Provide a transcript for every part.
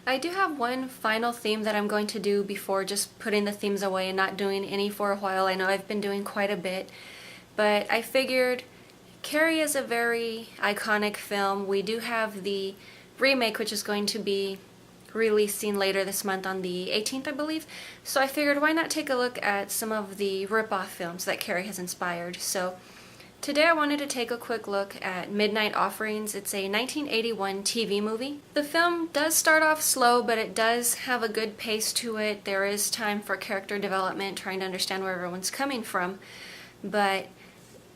I do have one final theme that I'm going to do before just putting the themes away and not doing any for a while. I know I've been doing quite a bit, but I figured Carrie is a very iconic film. We do have the remake, which is going to be releasing later this month on the 18th, I believe. So I figured why not take a look at some of the rip-off films that Carrie has inspired. So today I wanted to take a quick look at Midnight Offerings. It's a 1981 TV movie. The film does start off slow, but it does have a good pace to it. There is time for character development, trying to understand where everyone's coming from. But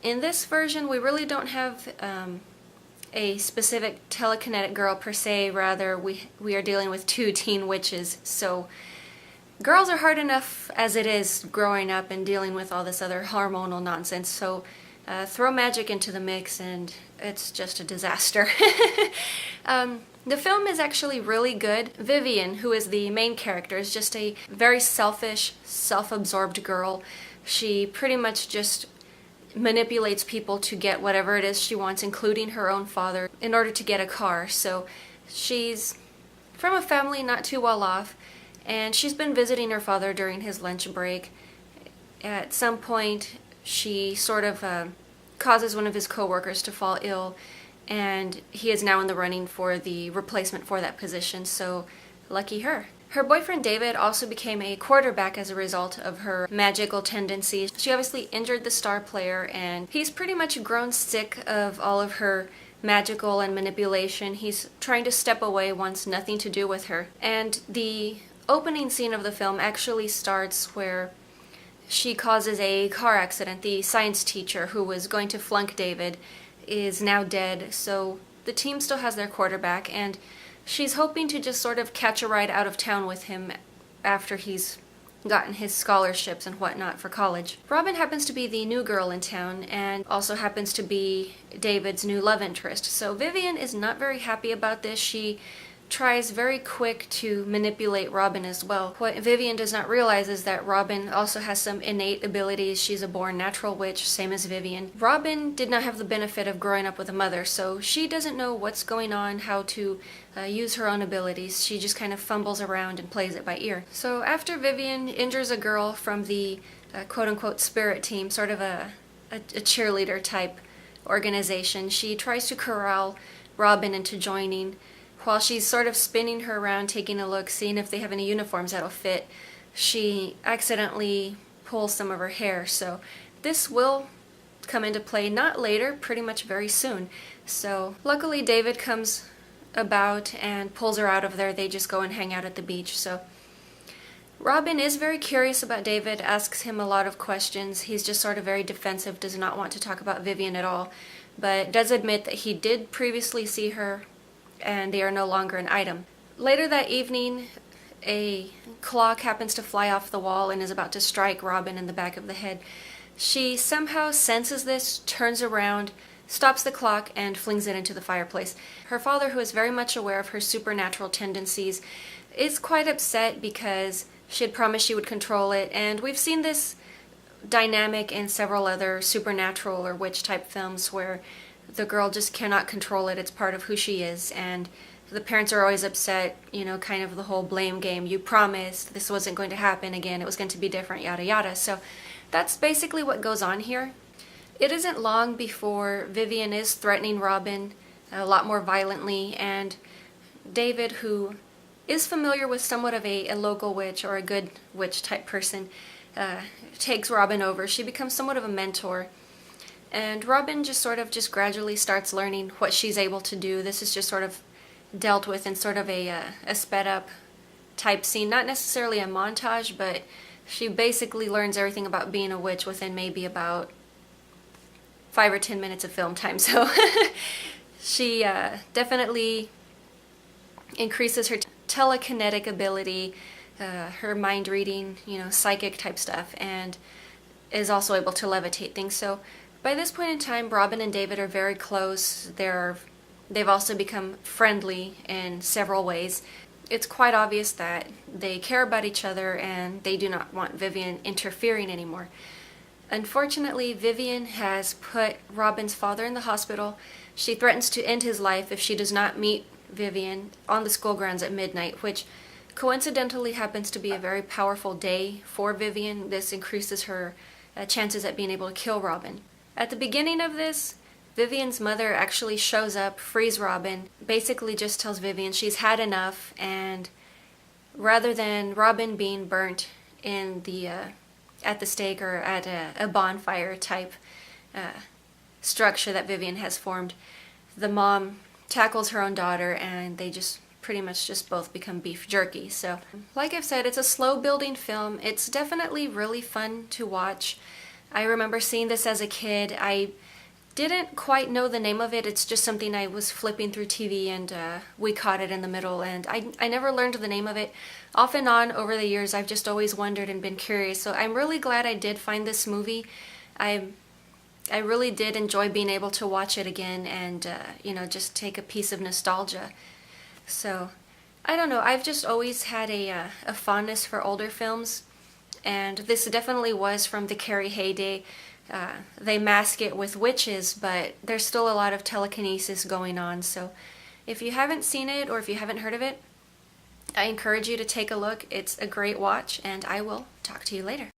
in this version, we really don't have a specific telekinetic girl per se. Rather, we are dealing with two teen witches. So girls are hard enough as it is growing up and dealing with all this other hormonal nonsense. So throw magic into the mix and it's just a disaster. The film is actually really good. Vivian, who is the main character, is just a very selfish, self-absorbed girl. She pretty much just manipulates people to get whatever it is she wants, including her own father, in order to get a car. So she's from a family not too well off, and she's been visiting her father during his lunch break. At some point, she sort of causes one of his co-workers to fall ill, and he is now in the running for the replacement for that position, so lucky her. Her boyfriend David also became a quarterback as a result of her magical tendencies. She obviously injured the star player, and he's pretty much grown sick of all of her magical and manipulation. He's trying to step away, wants nothing to do with her. And the opening scene of the film actually starts where she causes a car accident. The science teacher who was going to flunk David is now dead, so the team still has their quarterback, and she's hoping to just sort of catch a ride out of town with him after he's gotten his scholarships and whatnot for college. Robin happens to be the new girl in town and also happens to be David's new love interest. So Vivian is not very happy about this. She tries very quick to manipulate Robin as well. What Vivian does not realize is that Robin also has some innate abilities. She's a born natural witch, same as Vivian. Robin did not have the benefit of growing up with a mother, so she doesn't know what's going on, how to use her own abilities. She just kind of fumbles around and plays it by ear. So after Vivian injures a girl from the quote-unquote spirit team, sort of a cheerleader type organization, she tries to corral Robin into joining. While she's sort of spinning her around, taking a look, seeing if they have any uniforms that'll fit, she accidentally pulls some of her hair. So this will come into play not later, pretty much very soon. So luckily David comes about and pulls her out of there. They just go and hang out at the beach. So Robin is very curious about David, asks him a lot of questions. He's just sort of very defensive, does not want to talk about Vivian at all, but does admit that he did previously see her and they are no longer an item. Later that evening, a clock happens to fly off the wall and is about to strike Robin in the back of the head. She somehow senses this, turns around, stops the clock, and flings it into the fireplace. Her father, who is very much aware of her supernatural tendencies, is quite upset because she had promised she would control it, and we've seen this dynamic in several other supernatural or witch type films where the girl just cannot control it. It's part of who she is, and the parents are always upset, you know, kind of the whole blame game. You promised this wasn't going to happen again, it was going to be different, yada yada. So that's basically what goes on here. It isn't long before Vivian is threatening Robin a lot more violently, and David, who is familiar with somewhat of a local witch or a good witch type person, takes Robin over. She becomes somewhat of a mentor. And Robin just gradually starts learning what she's able to do. This is just sort of dealt with in sort of a sped up type scene. Not necessarily a montage, but she basically learns everything about being a witch within maybe about 5 or 10 minutes of film time. So she definitely increases her telekinetic ability, her mind reading, you know, psychic type stuff, and is also able to levitate things. So by this point in time, Robin and David are very close. They've also become friendly in several ways. It's quite obvious that they care about each other and they do not want Vivian interfering anymore. Unfortunately, Vivian has put Robin's father in the hospital. She threatens to end his life if she does not meet Vivian on the school grounds at midnight, which coincidentally happens to be a very powerful day for Vivian. This increases her chances at being able to kill Robin. At the beginning of this, Vivian's mother actually shows up, frees Robin, basically just tells Vivian she's had enough, and rather than Robin being burnt in the at the stake or at a bonfire type structure that Vivian has formed, the mom tackles her own daughter and they just pretty much just both become beef jerky. So, like I've said, it's a slow building film. It's definitely really fun to watch. I remember seeing this as a kid. I didn't quite know the name of it. It's just something I was flipping through TV and we caught it in the middle, and I never learned the name of it. Off and on over the years, I've just always wondered and been curious. So I'm really glad I did find this movie. I really did enjoy being able to watch it again and, just take a piece of nostalgia. So, I don't know, I've just always had a fondness for older films, and this definitely was from the Carrie heyday. They mask it with witches, but there's still a lot of telekinesis going on. So if you haven't seen it or if you haven't heard of it, I encourage you to take a look. It's a great watch, and I will talk to you later.